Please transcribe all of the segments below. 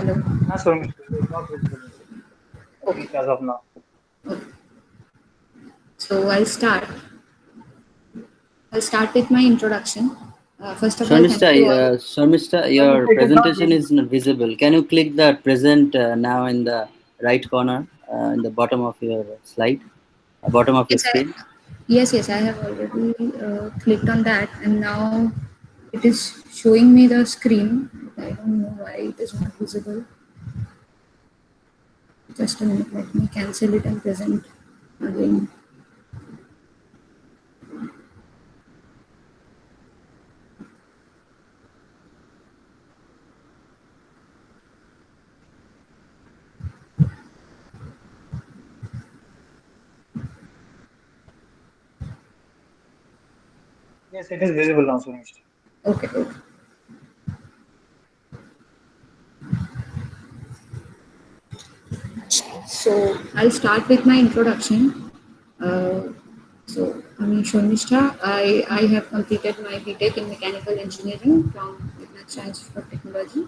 Hello. Shormishta, it is not visible at Okay. least as of now. Okay. So I'll start with my introduction. First of all, thank you all. Sharmista, your Shormishta, it is not presentation visible. is not visible. Can you click the present now in the right corner, in the bottom of your slide, bottom of your Yes, screen? yes, I have already clicked on that, and now it is showing me the screen. I don't know why it is not visible. Just a minute, let me cancel it and present again. Yes, it is visible now, Shormishta. Okay, okay. So I'll start with my introduction. So I'm Shormishta. I have completed my BTech in mechanical engineering from Vignad Science for Technology,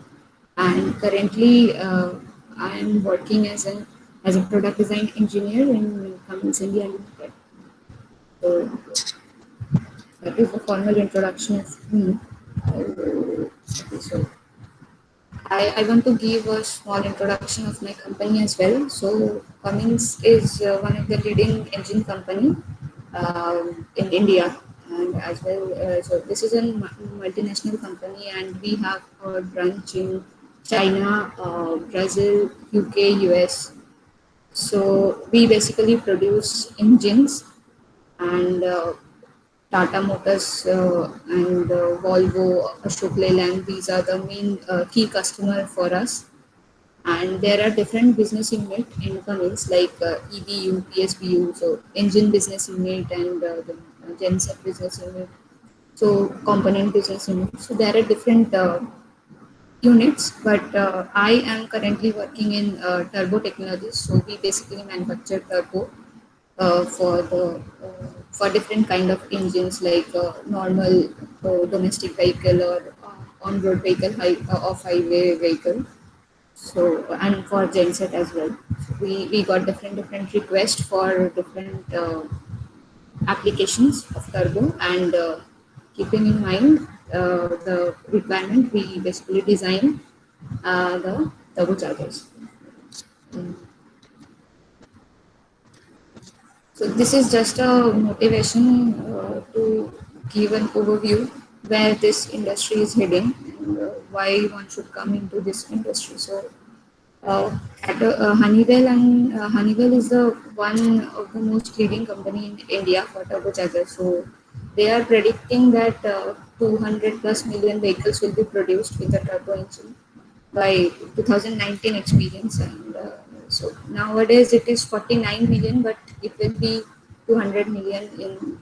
and currently I am working as a product design engineer in Cummins India Limited. So that is the formal introduction of me. Okay, so I want to give a small introduction of my company as well. So Cummins is one of the leading engine company in India, and as well. So this is a multinational company, and we have a branch in China, Brazil, UK, US. So we basically produce engines, and Tata Motors and Volvo, Ashok Leyland, these are the main key customer for us. And there are different business unit in Cummins like EBU, PSBU, so engine business unit and the genset business unit, so component business unit. So there are different units, but I am currently working in turbo technologies. So we basically manufacture turbo for the different kind of engines like normal domestic vehicle or on-road vehicle, off-highway vehicle. So and for genset as well. So we got different requests for different applications of turbo, and keeping in mind the requirement, we basically design the turbochargers. Mm. So this is just a motivation to give an overview where this industry is heading, and why one should come into this industry. So Honeywell, and Honeywell is the one of the most leading company in India for turbochargers. So they are predicting that 200 plus million vehicles will be produced with a turbo engine by 2019 experience. And so nowadays it is 49 million, but it will be 200 million in,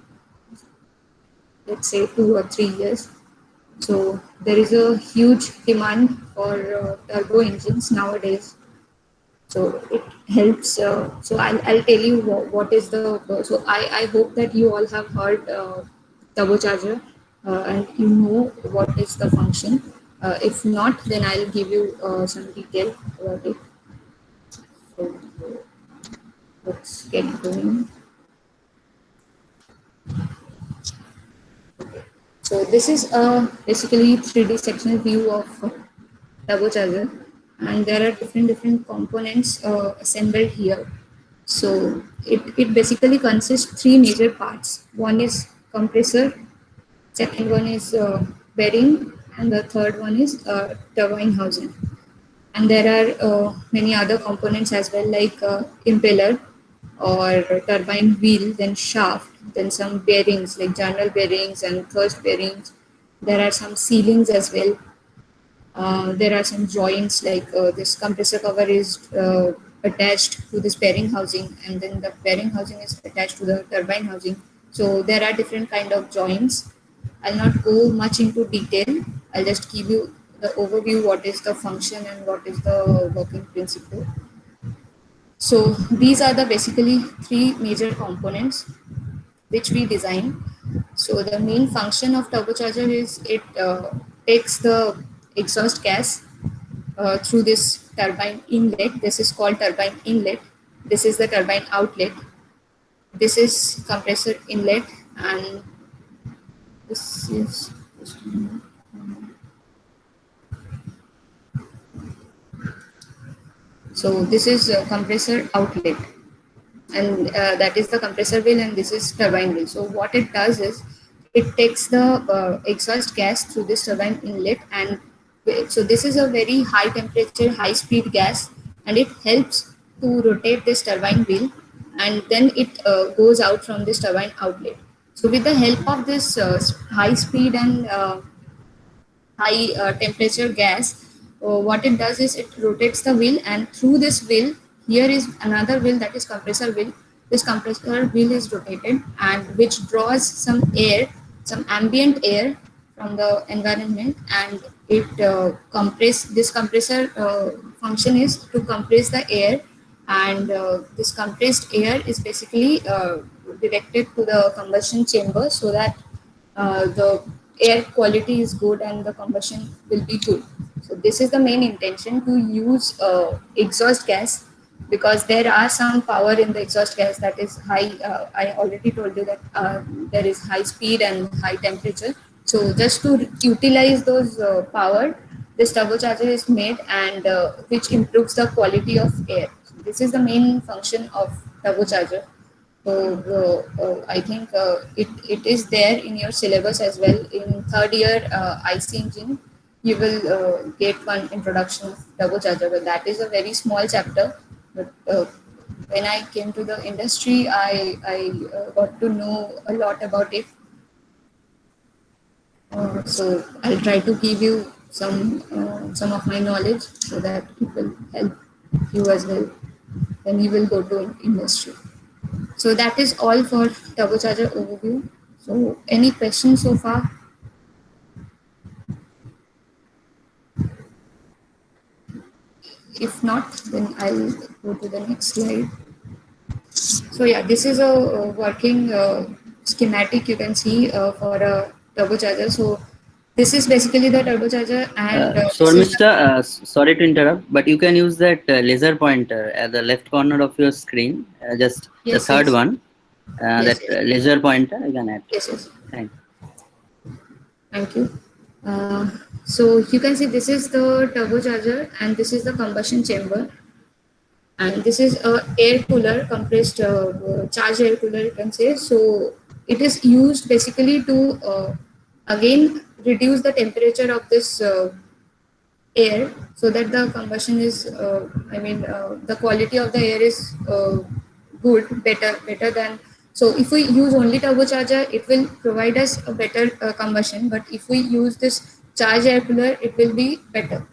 let's say, 2 or 3 years. So there is a huge demand for turbo engines nowadays. So it helps. So I'll tell you what is the. So I hope that you all have heard turbocharger, and you know what is the function. If not, then I'll give you some detail about it. So let's get going. So this is basically 3D sectional view of turbocharger, and there are different components assembled here. So it basically consists three major parts. One is compressor, second one is bearing, and the third one is turbine housing. And there are many other components as well, like impeller or turbine wheel, then shaft, then some bearings like journal bearings and thrust bearings. There are some sealings as well. There are some joints, like this compressor cover is attached to this bearing housing, and then the bearing housing is attached to the turbine housing. So there are different kind of joints. I'll not go much into detail. I'll just give you the overview, what is the function and what is the working principle. So these are the basically three major components which we design. So the main function of turbocharger is it takes the exhaust gas through this turbine inlet. This is called turbine inlet. This is the turbine outlet. This is compressor inlet, and this is so this is compressor outlet, and that is the compressor wheel, and this is turbine wheel. So what it does is it takes the exhaust gas through this turbine inlet, and so this is a very high temperature, high speed gas, and it helps to rotate this turbine wheel, and then it goes out from this turbine outlet. So with the help of this high speed and high temperature gas, what it does is it rotates the wheel, and through this wheel, here is another wheel, that is compressor wheel. This compressor wheel is rotated, and which draws some air, some ambient air from the environment, and it this compressor function is to compress the air, and this compressed air is basically directed to the combustion chamber, so that the air quality is good and the combustion will be good. So this is the main intention, to use exhaust gas, because there are some power in the exhaust gas that is high. I already told you that there is high speed and high temperature. So just to utilize those power, this turbocharger is made, and which improves the quality of air. So this is the main function of turbocharger. So I think it is there in your syllabus as well. In third year IC engine, you will get one introduction of turbocharger, but that is a very small chapter. But when I came to the industry, I got to know a lot about it. So I'll try to give you some of my knowledge, so that it will help you as well when you will go to industry. So that is all for turbocharger overview. So any questions so far? If not, then I'll go to the next slide. So yeah, this is a working schematic you can see for a turbocharger. So this is basically the turbocharger, and Shormishta, sorry to interrupt, but you can use that laser pointer at the left corner of your screen, just yes, the third yes. one. Yes, That laser pointer you can add. Yes, yes. Thank you. So you can see this is the turbocharger, and this is the combustion chamber, and this is a air cooler, compressed charged air cooler, you can say. So it is used basically to again reduce the temperature of this air, so that the combustion is the quality of the air is good, better than. So if we use only turbocharger, it will provide us a better combustion, but if we use this charged air cooler, it will be better.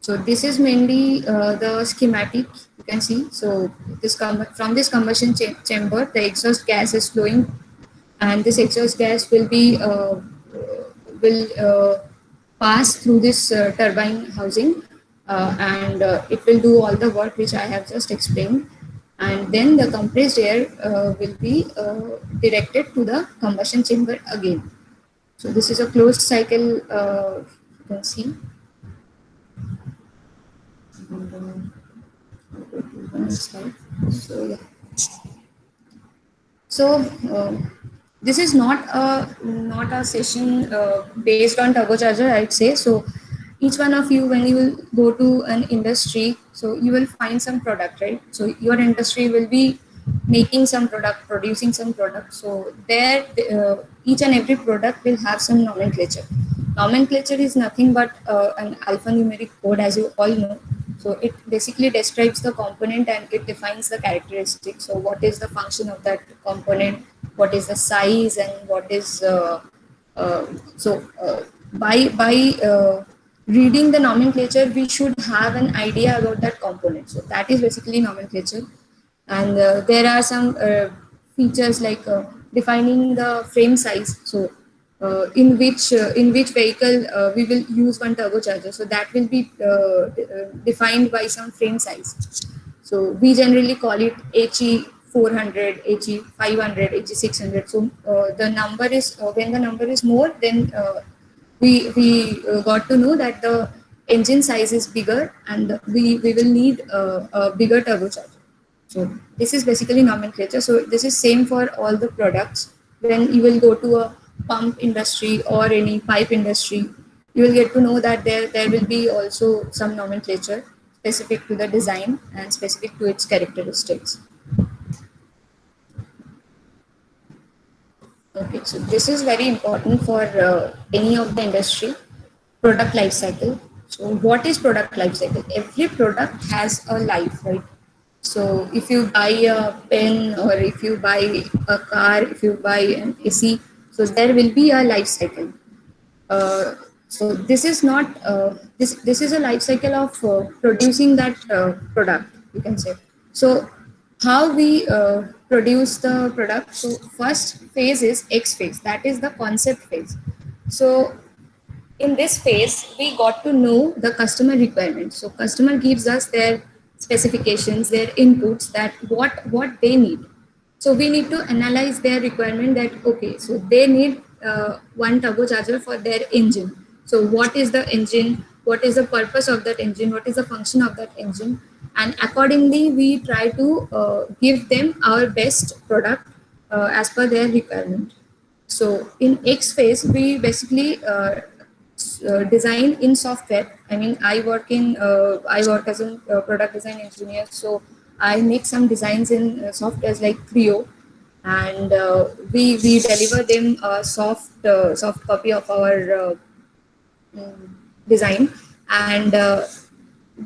So this is mainly the schematic you can see. So this from this combustion chamber, the exhaust gas is flowing, and this exhaust gas will be pass through this turbine housing, and it will do all the work which I have just explained, and then the compressed air will be directed to the combustion chamber again. So this is a closed cycle, you can see. So yeah. So this is not a session based on turbocharger, I'd say. So each one of you, when you will go to an industry, so you will find some product, right? So your industry will be making some product, producing some product. So there, each and every product will have some nomenclature. Nomenclature is nothing but an alphanumeric code, as you all know. So it basically describes the component, and it defines the characteristics. So what is the function of that component? What is the size, and what is by reading the nomenclature, we should have an idea about that component. So that is basically nomenclature. And there are some features like defining the frame size. So in which vehicle we will use one turbocharger. So that will be defined by some frame size. So we generally call it HE 400, HE 500, HE 600. So the number is when the number is more, then we got to know that the engine size is bigger, and we will need a bigger turbocharger. So this is basically nomenclature. So this is same for all the products. When you will go to a pump industry or any pipe industry, you will get to know that there will be also some nomenclature specific to the design and specific to its characteristics. Okay, so this is very important for any of the industry. Product life cycle. So what is product life cycle? Every product has a life, right? So if you buy a pen, or if you buy a car, if you buy an AC, so there will be a life cycle. So this is not this is a life cycle of producing that product, you can say. So how we produce the product? So first phase is X phase, that is the concept phase. So in this phase we got to know the customer requirements. So customer gives us their specifications, their inputs, that what they need. So we need to analyze their requirement, that okay, so they need one turbocharger for their engine. So what is the engine, what is the purpose of that engine, what is the function of that engine, and accordingly we try to give them our best product as per their requirement. So in X phase we basically design in software. I mean, I work as a product design engineer, so I make some designs in softwares like Creo, and we deliver them a soft copy of our design, and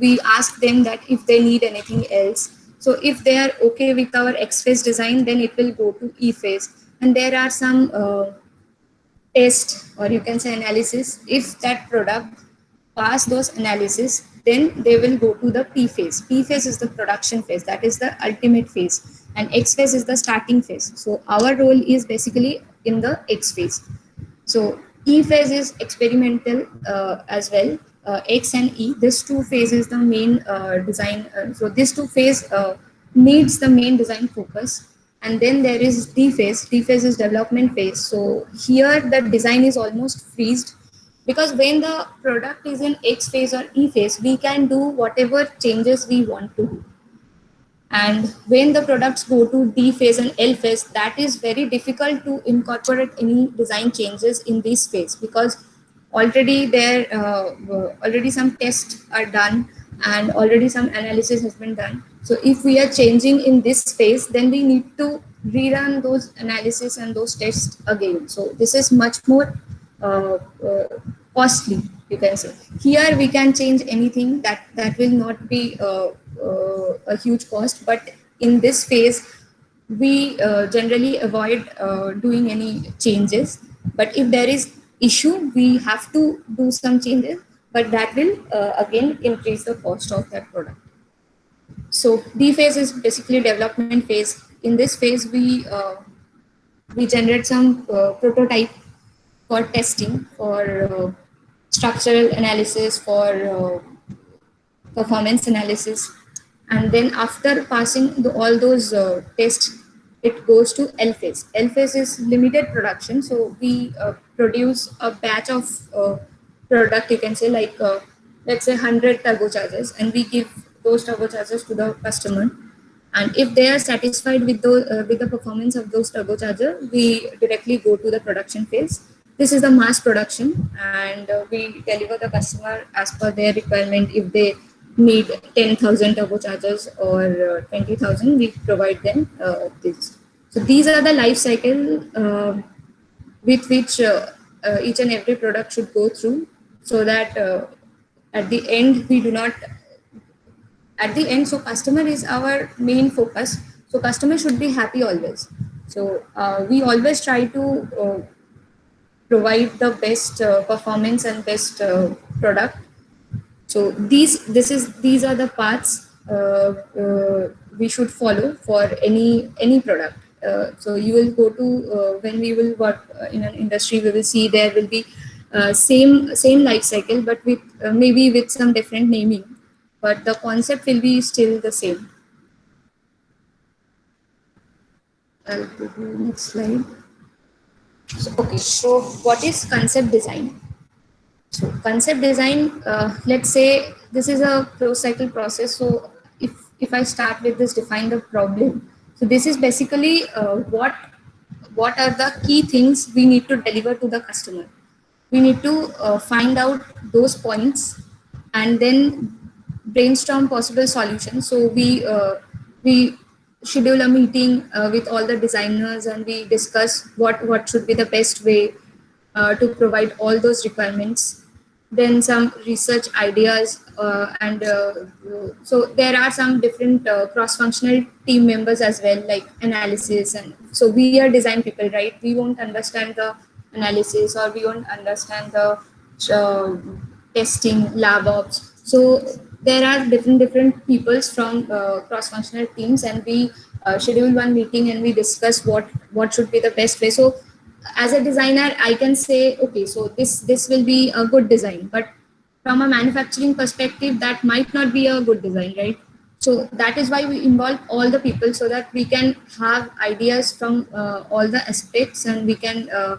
we ask them that if they need anything else. So if they are okay with our X phase design, then it will go to E phase, and there are some test, or you can say analysis. If that product pass those analysis, then they will go to the P phase. P phase is the production phase, that is the ultimate phase, and X phase is the starting phase. So our role is basically in the X phase. So E phase is experimental as well. X and E, this two phases the main design. So this two phase needs the main design focus. And then there is D phase. D phase is development phase. So here the design is almost freezed, because when the product is in X phase or E phase, we can do whatever changes we want to do. And when the products go to D phase and L phase, that is very difficult to incorporate any design changes in this phase, because already already some tests are done, and already some analysis has been done. So if we are changing in this phase, then we need to rerun those analysis and those tests again. So this is much more costly, you can say. Here we can change anything, that will not be a huge cost, but in this phase we generally avoid doing any changes. But if there is issue, we have to do some changes, but that will again increase the cost of that product. So D phase is basically development phase. In this phase we generate some prototype for testing, for structural analysis, for performance analysis, and then after passing all those tests, it goes to L phase. L phase is limited production. So we produce a batch of product, you can say, like let's say 100 turbochargers, and we give those turbochargers to the customer. And if they are satisfied with the performance of those turbochargers, we directly go to the production phase. This is the mass production, and we deliver the customer as per their requirement. If they need 10,000 turbochargers or 20,000, we provide them this. So these are the life cycle with which each and every product should go through, so that at the end we do not so customer is our main focus. So customer should be happy always. So we always try to provide the best performance and best product. So these are the paths we should follow for any product. So you will go to when we will work in an industry, we will see there will be same life cycle, but with maybe with some different naming, but the concept will be still the same. I'll go to the next slide. So, okay, so what is concept design? So concept design, let's say this is a closed cycle process. So if I start with this, define the problem. So this is basically what are the key things we need to deliver to the customer. We need to find out those points and then brainstorm possible solutions. So we schedule a meeting with all the designers and we discuss what should be the best way to provide all those requirements. Then some research ideas and so there are some different cross-functional team members as well, like analysis. And so we are design people, right? We won't understand the analysis or we won't understand the uh, testing, lab ops. So there are different peoples from cross-functional teams, and we schedule one meeting and we discuss what should be the best way. So as a designer I can say, okay, so this will be a good design, but from a manufacturing perspective that might not be a good design, right? So that is why we involve all the people so that we can have ideas from all the aspects, and uh,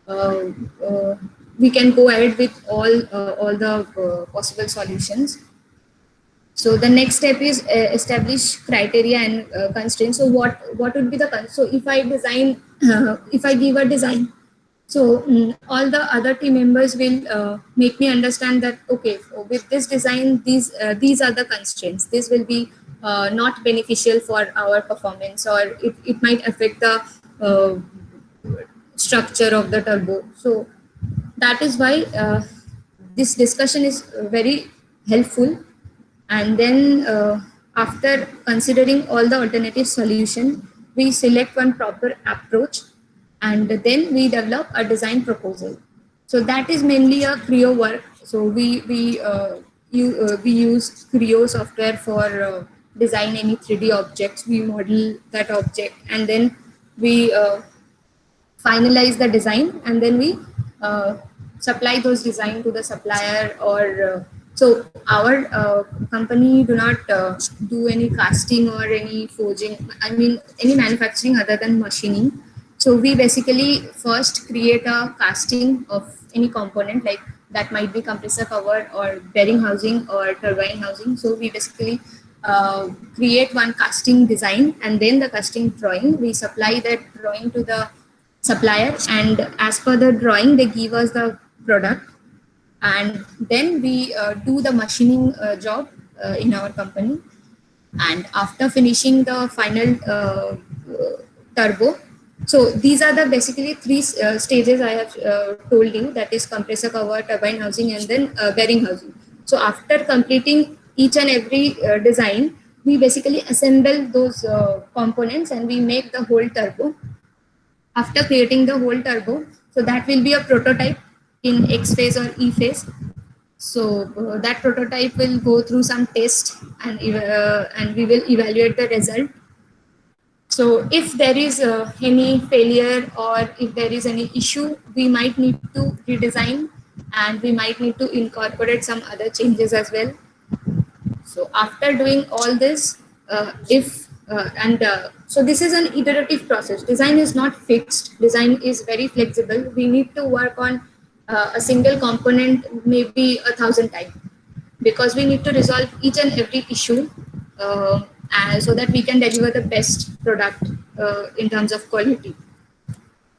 uh, we can go ahead with all the possible solutions. So the next step is establish criteria and constraints. So what would be the so if I design if I give a design, so all the other team members will make me understand that okay, with this design these are the constraints. This will be not beneficial for our performance, or it might affect the uh, structure of the turbo. So that is why this discussion is very helpful. And then after considering all the alternative solution, we select one proper approach, and then we develop a design proposal. So that is mainly a Creo work. So we use Creo software for design any 3D objects. We model that object, and then we finalize the design, and then we supply those design to the supplier. Or so our company do not do any casting or any forging, I mean any manufacturing other than machining. So we basically first create a casting of any component, like that might be compressor cover or bearing housing or turbine housing. So we basically create one casting design, and then the casting drawing, we supply that drawing to the supplier, and as per the drawing they give us the product. And then we do the machining job in our company. And after finishing the final turbo, so these are the basically three stages I have told you, that is compressor cover, turbine housing, and then bearing housing. So after completing each and every design, we basically assemble those components and we make the whole turbo. After creating the whole turbo, so that will be a prototype in X phase or E phase. So that prototype will go through some test, and we will evaluate the result. So if there is any failure or if there is any issue, we might need to redesign, and we might need to incorporate some other changes as well. So after doing all this, if and so this is an iterative process. Design is not fixed. Design is very flexible. We need to work on a single component maybe 1,000 times, because we need to resolve each and every issue so that we can deliver the best product in terms of quality.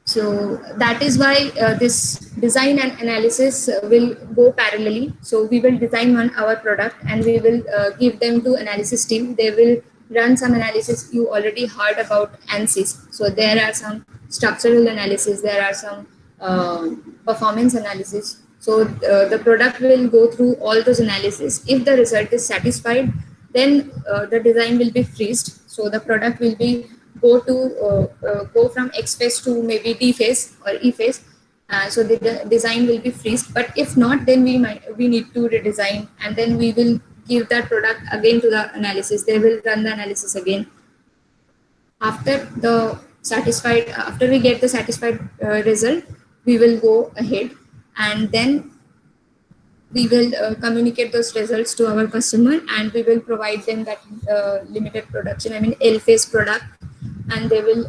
So that is why this design and analysis will go parallelly. So we will design our product and we will give them to analysis team. They will run some analysis. You already heard about ANSYS. So there are some structural analysis, there are some performance analysis. So the product will go through all those analysis. If the result is satisfied, then the design will be freezed. So the product will be go from X phase to maybe D phase or E phase. So the design will be freezed. But if not, then we need to redesign, and then we will give that product again to the analysis. They will run the analysis again. After we get the satisfied result, we will go ahead, and then we will communicate those results to our customer, and we will provide them that limited production, I mean L phase product, and they will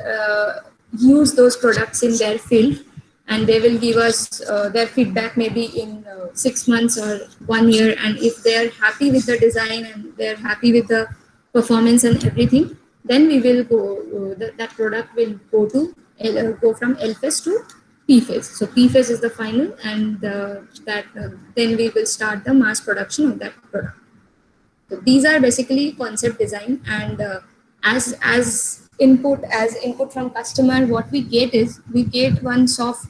use those products in their field. and they will give us their feedback maybe in 6 months or 1 year. And if they are happy with the design and they are happy with the performance and everything, then we will go, that product will go to go from L phase to P phase. So P phase is the final, and then we will start the mass production of that product. So these are basically concept design, and as input from customer, what we get is we get one soft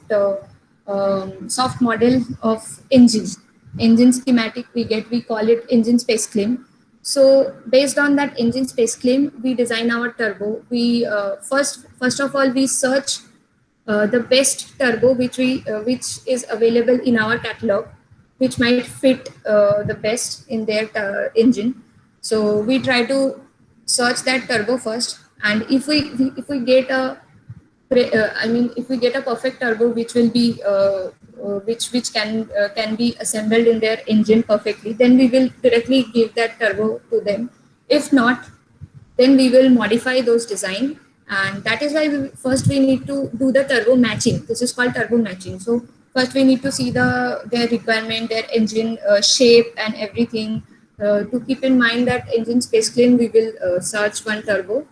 model of engine schematic. We call it engine space claim. So based on that engine space claim, we design our turbo. We first of all we search the best turbo which is available in our catalog, which might fit the best in their engine. So we try to search that turbo first, and if we get if we get a perfect turbo which will be which can be assembled in their engine perfectly, then we will directly give that turbo to them. If not, then we will modify those design, and that is why first we need to do the turbo matching. This is called turbo matching. So first we need to see their requirement, their engine shape and everything. To keep in mind that engine space claim, we will search one turbo,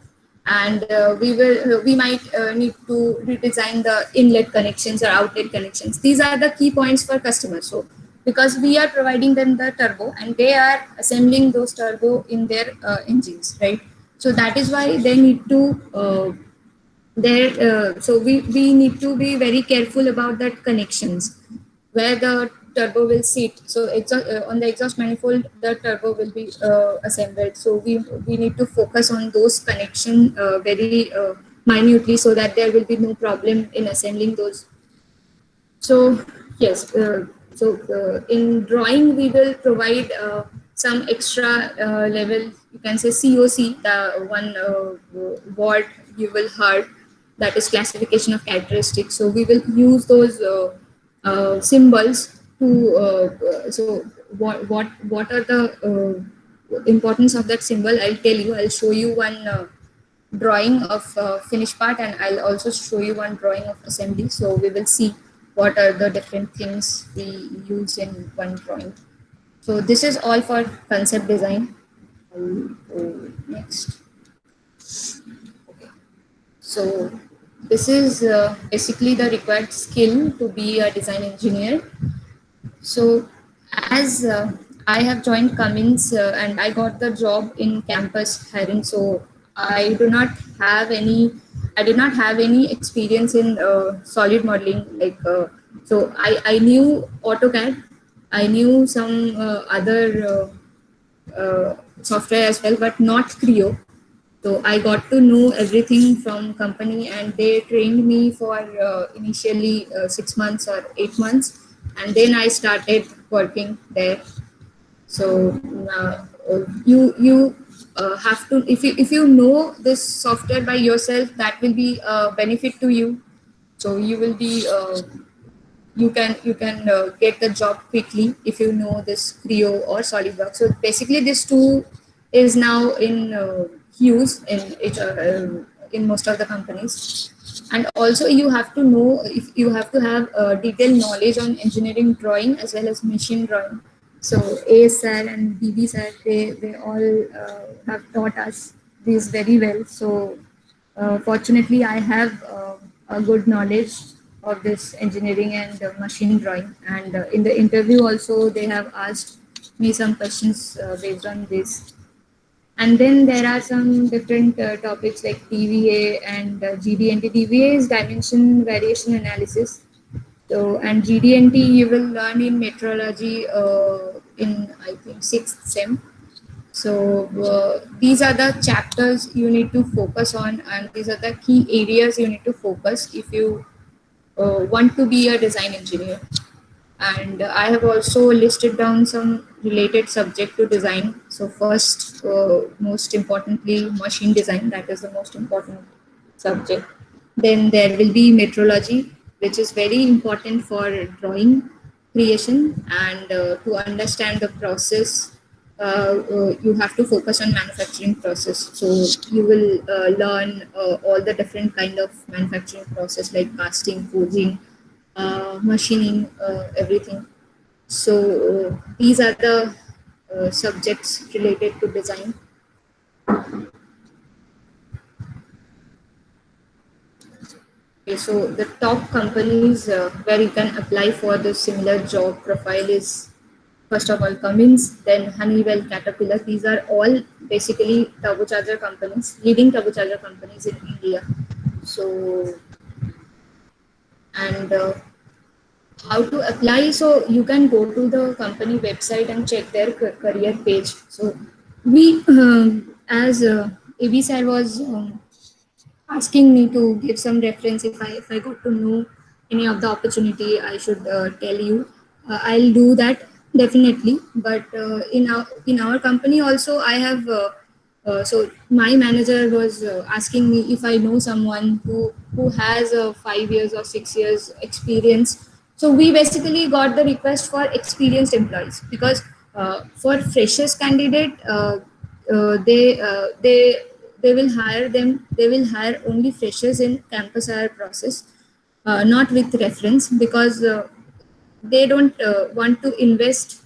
and we might need to redesign the inlet connections or outlet connections. These are the key points for customers. So because we are providing them the turbo and they are assembling those turbo in their engines, right? So that is why they need to so we need to be very careful about that connections where the turbo will sit. So on the exhaust manifold, the turbo will be assembled. So we need to focus on those connection very minutely, so that there will be no problem in assembling those. So yes, in drawing we will provide some extra level, you can say COC, the one word you will heard, that is classification of characteristics. So we will use those symbols to so what are the importance of that symbol. I'll tell you. I'll show you one drawing of finished part, and I'll also show you one drawing of assembly. So we will see what are the different things we use in one drawing. So this is all for concept design. I'll go next. Okay. So this is basically the required skill to be a design engineer. So as I have joined Cummins and I got the job in campus hiring, so I did not have any experience in solid modeling. So I knew AutoCAD, I knew some other software as well, but not Creo. So I got to know everything from company, and they trained me for initially 6 months or 8 months, and then I started working there. So you have to, if you know this software by yourself, that will be a benefit to you. So you will be you can get the job quickly if you know this Creo or SolidWorks. So basically, this tool is now in use in most of the companies. And also you have to know, if you have to have detailed knowledge on engineering drawing as well as machine drawing. So AS sir and BB sir, they all have taught us this very well. So fortunately, I have a good knowledge of this engineering and machine drawing. And in the interview also, they have asked me some questions based on this. And then there are some different topics like TVA and GD&T. TVA is dimension variation analysis. So, and GD&T you will learn in metrology in, I think, 6th sem. So these are the chapters you need to focus on, and these are the key areas you need to focus if you want to be a design engineer. And I have also listed down some related subject to design. So first, most importantly, machine design, that is the most important subject. Then there will be metrology, which is very important for drawing creation, and to understand the process, you have to focus on manufacturing process. So you will learn all the different kind of manufacturing process like casting, forging, machining, everything. So these are the subjects related to design. Okay, so the top companies where you can apply for the similar job profile is, first of all, Cummins, then Honeywell, Caterpillar. These are all basically turbocharger companies, leading turbocharger companies in India. So, and how to apply? So you can go to the company website and check their career page. So we, as AB sir was asking me to give some reference, if I got to know any of the opportunity, I should tell you. I'll do that definitely. But in our company also, I have. So my manager was asking me if I know someone who has 5 years or 6 years experience. So we basically got the request for experienced employees, because for freshers candidate, they will hire them. They will hire only freshers in campus hire process, not with reference, because they don't want to invest.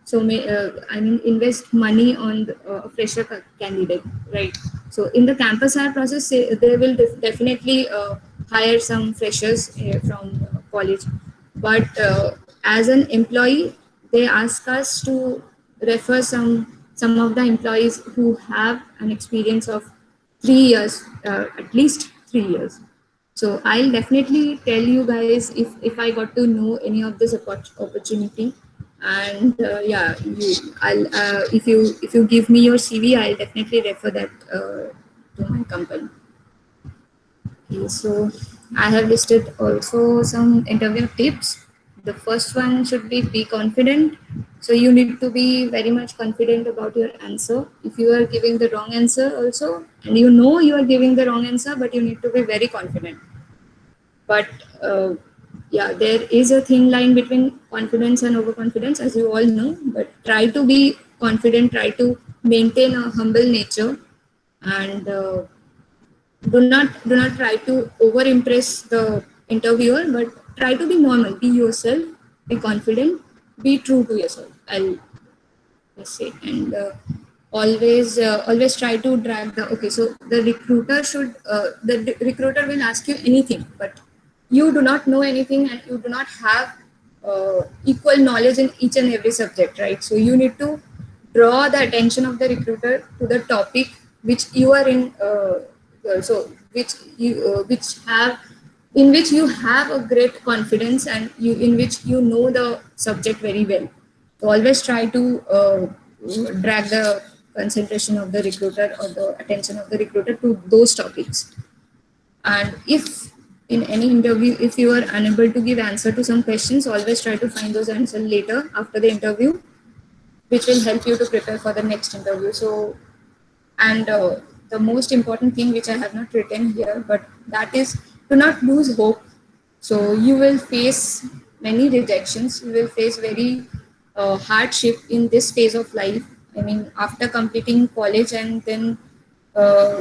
So I mean, invest money on the, fresher candidate, right? So in the campus hire process, they will definitely hire some freshers from college, but as an employee, they ask us to refer some of the employees who have an experience of 3 years, at least 3 years. So I'll definitely tell you guys if I got to know any of this opportunity. And yeah, if you give me your CV, I'll definitely refer that to my company. Okay, so I have listed also some interview tips. The first one should be confident. So you need to be very much confident about your answer. If you are giving the wrong answer also, and you know you are giving the wrong answer, but you need to be very confident. But yeah, there is a thin line between confidence and overconfidence, as you all know. But try to be confident, try to maintain a humble nature, and do not try to over impress the interviewer, but try to be normal, be yourself, be confident, be true to yourself, I'll just say. And always try to drag the, okay, so the recruiter should the recruiter will ask you anything, but you do not know anything, and you do not have equal knowledge in each and every subject, right? So you need to draw the attention of the recruiter to the topic which you are in, so which have, in which you have a great confidence, and you, in which you know the subject very well. So always try to drag the concentration of the recruiter, or the attention of the recruiter, to those topics. And if in any interview, if you are unable to give answer to some questions, always try to find those answers later after the interview, which will help you to prepare for the next interview. So, and the most important thing which I have not written here, but that is, do not lose hope. So you will face many rejections, you will face very hardship in this phase of life. I mean, after completing college and then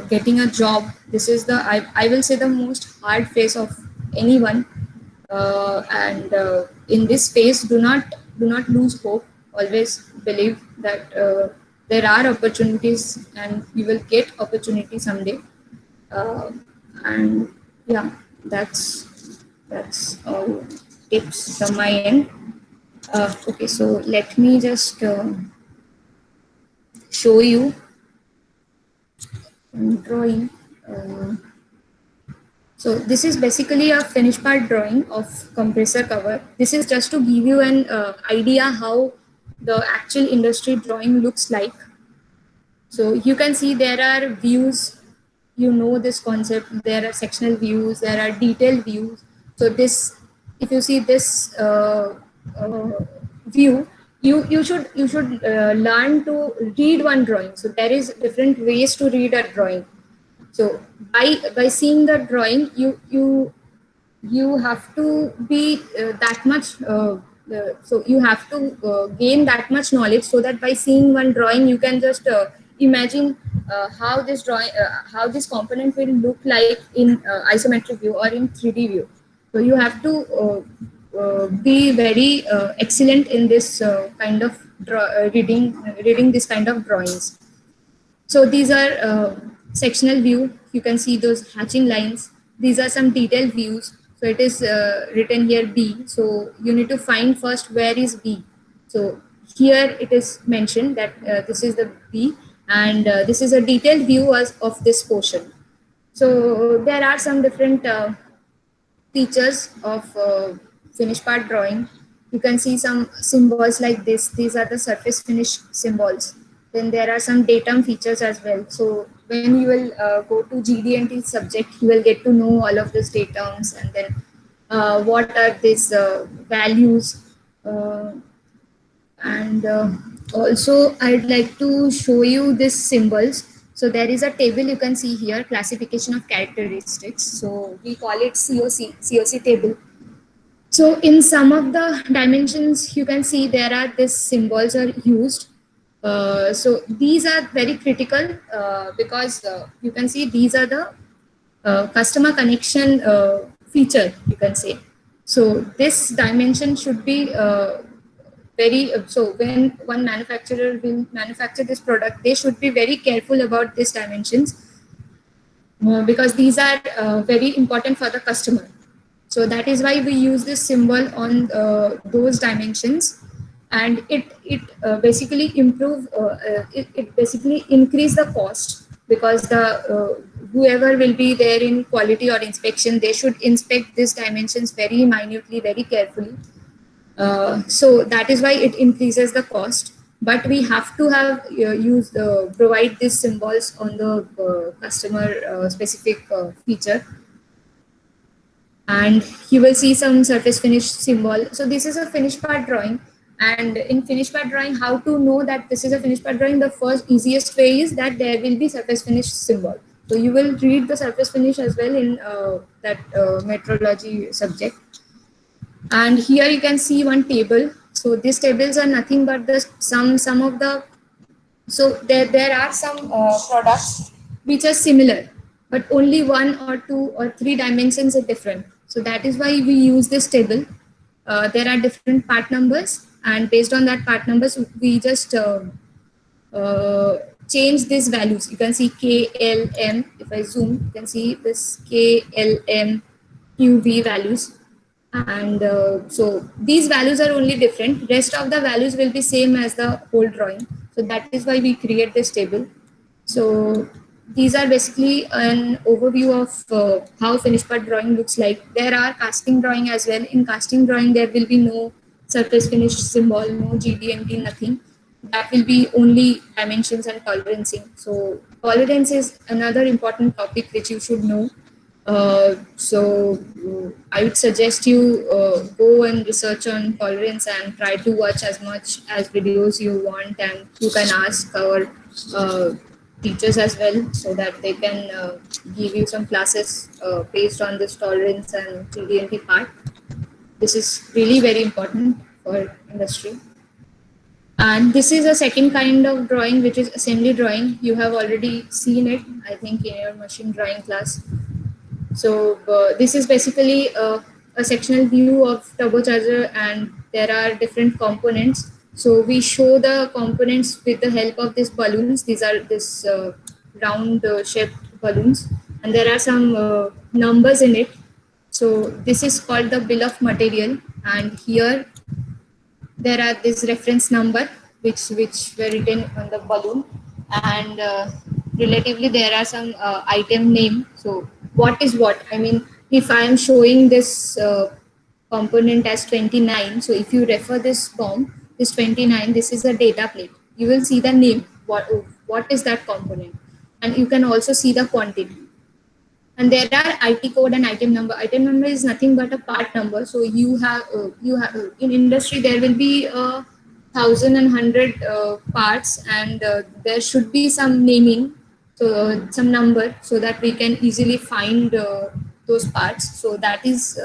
getting a job, this is the, I will say, the most hard phase of anyone. And in this phase, do not lose hope. Always believe that there are opportunities, and you will get opportunity someday. And yeah, that's all tips from my end. Okay, so let me just show you drawing. So this is basically a finished part drawing of compressor cover. This is just to give you an idea how the actual industry drawing looks like. So you can see there are views, you know this concept, there are sectional views, there are detailed views. So this, if you see this view, you should learn to read one drawing. So there is different ways to read a drawing. So by seeing the drawing, you have to be that much. So you have to gain that much knowledge, so that by seeing one drawing, you can just imagine how this drawing, how this component will look like in isometric view or in 3D view. So you have to be very excellent in this kind of reading this kind of drawings. So these are sectional view. You can see those hatching lines. These are some detailed views. So it is written here B. So you need to find first where is B. So here it is mentioned that this is the B, and this is a detailed view of this portion. So there are some different features of finished part drawing. You can see some symbols like this. These are the surface finish symbols. Then there are some datum features as well. So when you will go to GD&T subject, you will get to know all of these datums, and then what are these values. And also I'd like to show you these symbols. So there is a table you can see here, classification of characteristics. So we call it COC table. So in some of the dimensions, you can see there are these symbols are used. So these are very critical because you can see these are the customer connection feature, you can say. So this dimension should be very so when one manufacturer will manufacture this product, they should be very careful about these dimensions because these are very important for the customer. So that is why we use this symbol on those dimensions, and it basically it basically increase the cost, because the whoever will be there in quality or inspection, they should inspect these dimensions very minutely, very carefully. So that is why it increases the cost. But we have to have provide these symbols on the customer specific feature. And you will see some surface finish symbol. So this is a finished part drawing. And in finished part drawing, how to know that this is a finished part drawing? The first easiest way is that there will be surface finish symbol. So you will read the surface finish as well in that metrology subject. And here you can see one table. So these tables are nothing but the some of the, so there are some products which are similar, but only one or two or three dimensions are different. So that is why we use this table. There are different part numbers, and based on that part numbers, we just change these values. You can see KLM. If I zoom, you can see this KLM QV values. And so these values are only different. Rest of the values will be same as the whole drawing. So that is why we create this table. So these are basically an overview of how finished part drawing looks like. There are casting drawing as well. In casting drawing, there will be no surface finish symbol, no GD&T, nothing. That will be only dimensions and tolerancing. So tolerance is another important topic which you should know. I would suggest you go and research on tolerance and try to watch as much as videos you want, and you can ask our teachers as well, so that they can give you some classes based on this tolerance and GD&T part. This is really very important for industry. And this is a second kind of drawing, which is assembly drawing. You have already seen it, I think, in your machine drawing class. So this is basically a sectional view of turbocharger, and there are different components. So we show the components with the help of these balloons. These are this round shaped balloons, and there are some numbers in it. So this is called the bill of material, and here there are this reference number which were written on the balloon, and relatively there are some item name. So what is what, I mean, if I am showing this component as 29, so if you refer this form, this 29, this is a data plate, you will see the name, what is that component, and you can also see the quantity. And there are IT code and item number. Item number is nothing but a part number. So you have in industry there will be 1,000 and 100 parts, and there should be some naming, so some number, so that we can easily find those parts. So that is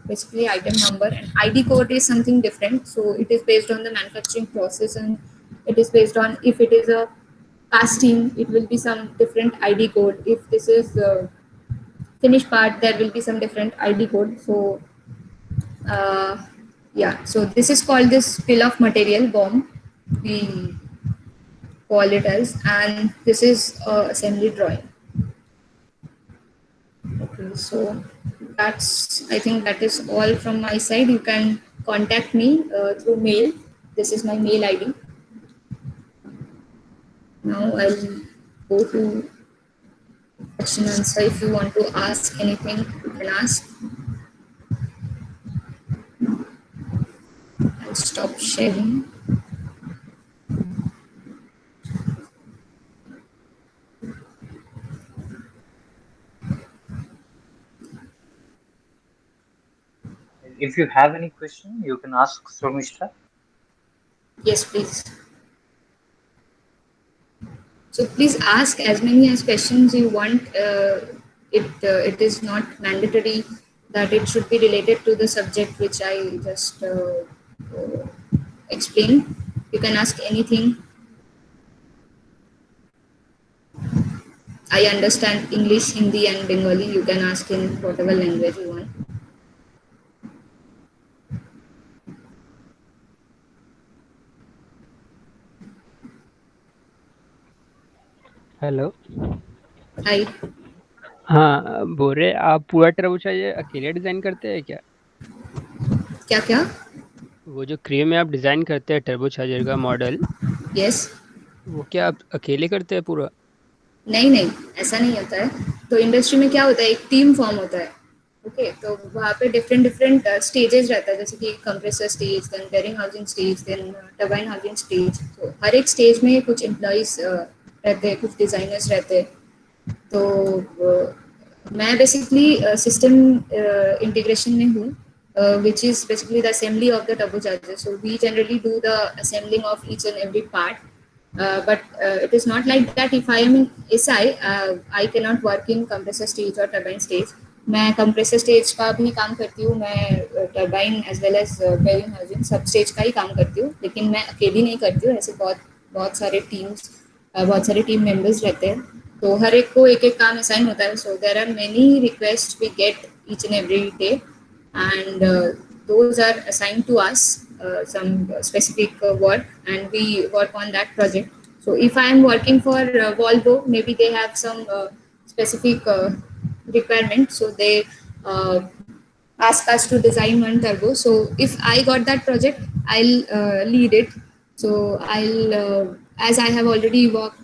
basically item number. And ID code is something different. So it is based on the manufacturing process, and it is based on, if it is a casting, it will be some different ID code. If this is finished part, there will be some different ID code. So Yeah, so this is called this bill of material BOM. We call it as, and this is assembly drawing. Okay, so I think that is all from my side. You can contact me through mail. This is my mail ID. Now I'll go to question and answer. If you want to ask anything, you can ask. I'll stop sharing. If you have any question, you can ask Shormishta. Yes, please. So please ask as many as questions you want. It is not mandatory that it should be related to the subject which I just explained. You can ask anything. I understand English, Hindi, and Bengali. You can ask in whatever language you want. Hello. Hi. हाँ, बोल रहे आप पूरा turbo charger अकेले design करते हैं क्या? क्या क्या? वो जो क्रियो में आप डिजाइन करते हैं टर्बो चार्जर का मॉडल, Yes. वो क्या आप अकेले करते हैं पूरा? नहीं नहीं, ऐसा नहीं होता है। तो इंडस्ट्री में क्या होता है, एक टीम फॉर्म होता है। ओके, तो वहाँ पे डिफरेंट डिफरेंट स्टेजेस रहता है, जैसे कि compressor stage, then bearing housing stage, then turbine housing stage. तो हर एक स्टेज में कुछ एम्प्लॉइज रहते हैं, कुछ डिजाइनर्स रहते हैं। तो मैं बेसिकली सिस्टम इंटीग्रेशन में हूँ, which is basically the assembly of the turbocharger. So we generally do the assembling of each and every part. But it is not like that. If I am in SI, I cannot work in compressor stage or turbine stage. मैं compressor stage का भी काम करती हूँ, मैं turbine as well as bearing housing सब stage का ही काम करती हूँ, लेकिन मैं अकेली नहीं करती हूँ। ऐसे बहुत सारे टीम मेंबर्स रहते हैं, तो हर एक को एक एक काम असाइन होता है। So there are many request we get each and every day, and those are assigned to us, some specific work, and we work on that project. So if I am working for Volvo, maybe they have some specific requirement, so they ask us to design one turbo. So if I got that project, I'll lead it. So I'll as I have already worked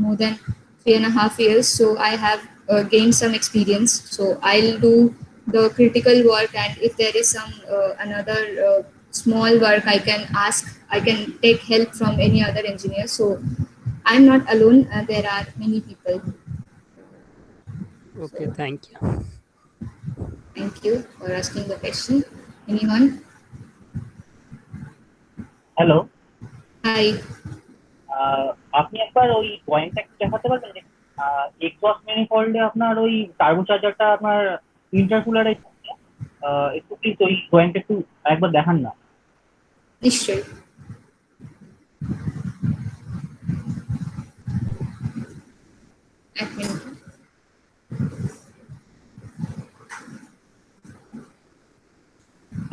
more than 3.5 years, so I have gained some experience. So I'll do the critical work, and if there is some another small work, I can take help from any other engineer. So I'm not alone, there are many people. Okay, thank you. Thank you for asking the question. Anyone? Hello, Hi. আপনি একবার ওই ড্রয়িংটা একটু দেখাতে পারবেন যে exhaust ম্যানিফোল্ডে আপনার ওই টার্বো চার্জারটা আপনার ইন্টারকুলারে একটু প্লিজ ওই ড্রয়িংটা একটু একবার দেখান না। নিশ্চয়ই। এক মিনিট।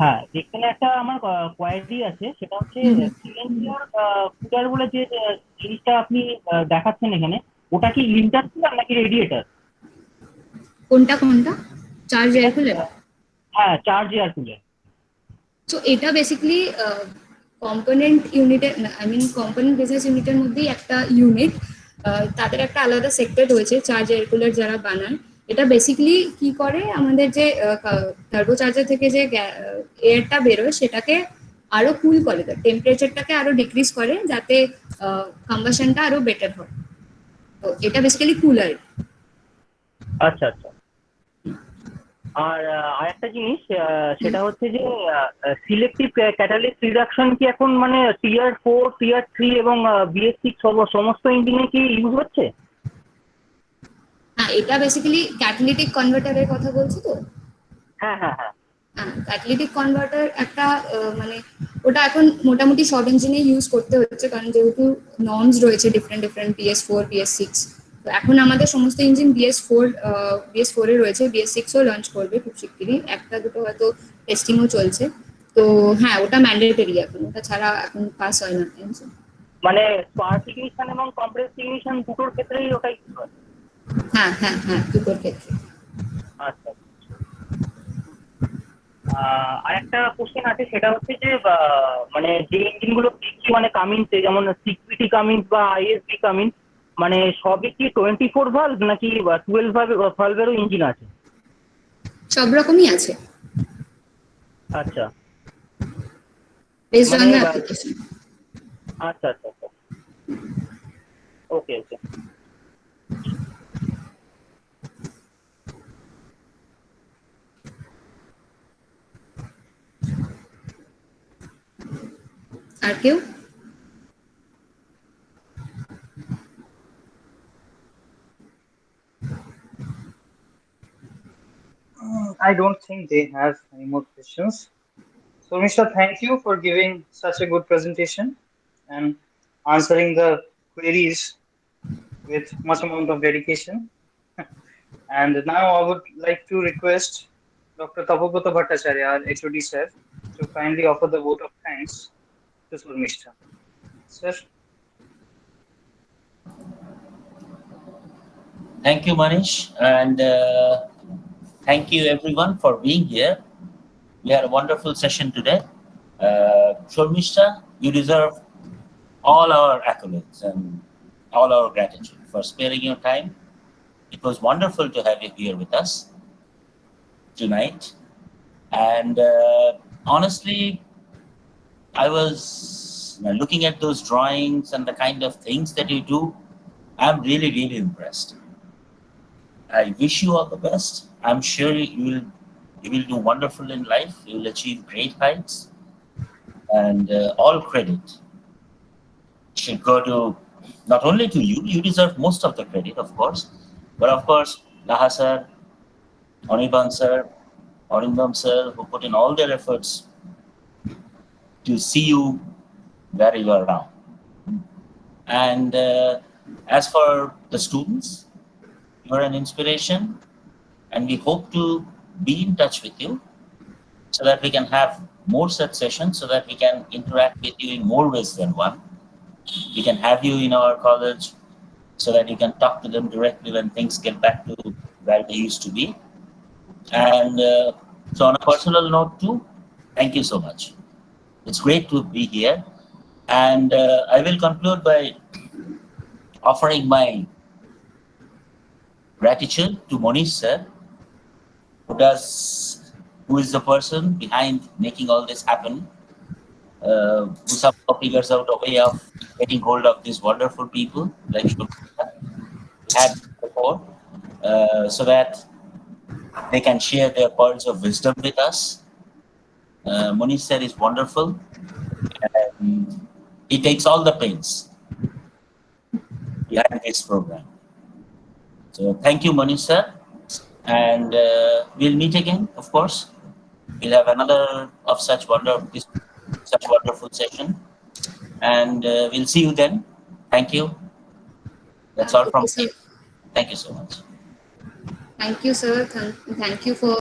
হ্যাঁ, এখানে একটা আমার কোয়ারি আছে, সেটা হচ্ছে সিলিন্ডার কুলার বলে যে জিনিসটা আপনি দেখাচ্ছেন এখানে, ওটা কি ইন্টারকুলার নাকি রেডিয়েটর? কোনটা চার্জ এয়ার কুলার? হ্যাঁ, চার্জ এয়ার কুলার। সো এটা বেসিক্যালি কম্পোনেন্ট ইউনিটের, কম্পোনেন্ট বিজনেস ইউনিটের মধ্যেই একটা ইউনিট, তাদের একটা আলাদা সেক্টর রয়েছে চার্জ এয়ার কুলার যারা বানায়। এটা বেসিক্যালি কি করে, আমাদের যে টার্বো চার্জার থেকে যে এয়ারটা বেরোয় সেটাকে আরো কুল করে দেয়, টেম্পারেচারটাকে আরো ডিক্রিজ করে, যাতে কম্বাশনটা আরো বেটার হয়। তো এটা বেসিক্যালি কুলার। আচ্ছা আচ্ছা। আর আরেকটা জিনিস, সেটা হচ্ছে যে সিলেক্টিভ ক্যাটালিস্ট রিডাকশন কি এখন মানে টিয়ার 4, টিয়ার 3 এবং BS6 সমস্ত ইঞ্জিনে কি ইউজ হচ্ছে? হ্যাঁ, এটা বেসিক্যালি ক্যাটালিটিক কনভার্টারের কথা বলছি তো। হ্যাঁ হ্যাঁ হ্যাঁ। ক্যাটালিটিক কনভার্টার একটা ওটা এখন মোটামুটি সব ইঞ্জিনে ইউজ করতে হচ্ছে, কারণ যেহেতু নর্মস রয়েছে ডিফারেন্ট BS4, BS6। তো এখন আমাদের সমস্ত ইঞ্জিন BS4 এ রয়েছে, BS6ও লঞ্চ করবে খুব শিগগিরই, একটা দুটো হয়তো টেস্টিংও চলছে। তো হ্যাঁ, ওটা ম্যান্ডেটরি এখন, ওটা ছাড়া এখন পাস হয় না। মানে স্পার্ক ইগনিশন এবং কম্প্রেস ইগনিশন দুটোর ক্ষেত্রেই ওটাই হয়? হ্যাঁ হ্যাঁ হ্যাঁ, দুটোর ক্ষেত্রে। আচ্ছা। আর একটা কোশ্চেন আছে, সেটা হচ্ছে যে মানে যে ইঞ্জিনগুলো দেখছি মানে কামিন্সে, যেমন সিকিউরিটি কামিন্স বা আইএসবি কামিন্স, মানে সবই কি 24 ভালভ নাকি 12 ভালভেরও ইঞ্জিন আছে? সব রকমই আছে, আচ্ছা বেসড অন মানে দ্য অ্যাপ্লিকেশন। আচ্ছা আচ্ছা আচ্ছা, ওকে ওকে। আর কেউ? I don't think they have any more questions. So, Mr. Thank you for giving such a good presentation and answering the queries with much amount of dedication. And now I would like to request Dr. Tapogata Bhattacharya, our HOD sir, to kindly offer the vote of thanks to Surmishta. Sir. Thank you, Manish, and thank you everyone for being here. We had a wonderful session today. Shormishta, you deserve all our accolades and all our gratitude for sparing your time. It was wonderful to have you here with us tonight. And honestly, I was looking at those drawings and the kind of things that you do. I'm really, really impressed. I wish you all the best. I'm sure you will do wonderful in life. You will achieve great heights. And all credit should go to not only to you. You deserve most of the credit, of course, but of course, Laha sir, Anirban sir, Arindam sir, who put in all their efforts to see you where you are now. And as for the students, you are an inspiration, and we hope to be in touch with you so that we can have more such sessions, so that we can interact with you in more ways than one. We can have you in our college so that you can talk to them directly when things get back to where they used to be. And so on a personal note too, thank you so much. It's great to be here. And I will conclude by offering my gratitude to Monish sir, who is the person behind making all this happen, who somehow figures out a way of getting hold of these wonderful people like Shubha had before, so that they can share their pearls of wisdom with us. Monish sir is wonderful, and he takes all the pains behind this program. So thank you, Monish sir, and we'll meet again, of course. We'll have another of such wonderful session, and we'll see you then. Thank you. That's all from me. Thank you so much. Thank you, sir. Thank you for